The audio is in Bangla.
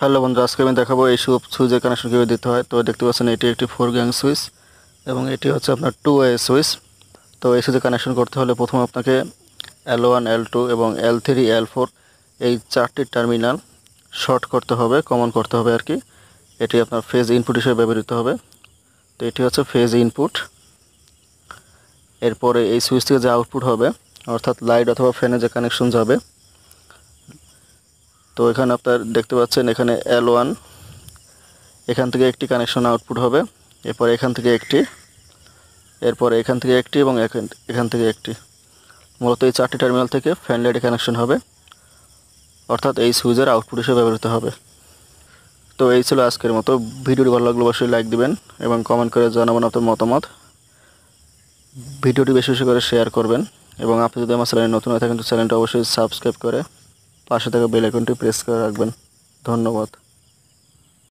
হ্যালো বন্ধুরা, আজকে আমি দেখাবো এই সব সুইচের কানেকশন কীভাবে দিতে হয়। তো দেখতে পাচ্ছেন এটি একটি 4 গ্যাং সুইচ এবং এটি হচ্ছে আপনার 2 ওয়ে সুইচ। তো এই সুইচে কানেকশন করতে হলে প্রথমে আপনাকে L1 L2 এবং L3 L4 এই 4টি টার্মিনাল শর্ট করতে হবে, কমন করতে হবে আর কি। এটি আপনার ফেজ ইনপুট হিসেবে ব্যবহৃত হবে। তো এটি হচ্ছে ফেজ ইনপুট। এরপরে এই সুইচ থেকে যে আউটপুট হবে, অর্থাৎ লাইট অথবা ফ্যানে যে কানেকশন যাবে, তো এখানে আপনার দেখতে পাচ্ছেন এখানে L1, এখান থেকে একটি কানেকশন আউটপুট হবে, এরপর এখান থেকে একটি, এরপর এখান থেকে একটি এবং এখান থেকে একটি। মূলত এই 4টি টার্মিনাল থেকে ফ্যান লাইটে কানেকশন হবে, অর্থাৎ এই সুইচের আউটপুট হিসেবে ব্যবহৃত হবে। তো এই ছিল আজকের মতো। ভিডিওটি ভালো লাগলে অবশ্যই লাইক দিবেন এবং কমেন্ট করে জানাবেন আপনার মতামত। ভিডিওটি বেশি বেশি করে শেয়ার করবেন এবং আপনি যদি আমার চ্যানেলে নতুন হয়ে থাকেন তো চ্যানেলটা অবশ্যই সাবস্ক্রাইব করে পাশে থাকা বেল আইকনটি প্রেস করে রাখবেন। ধন্যবাদ।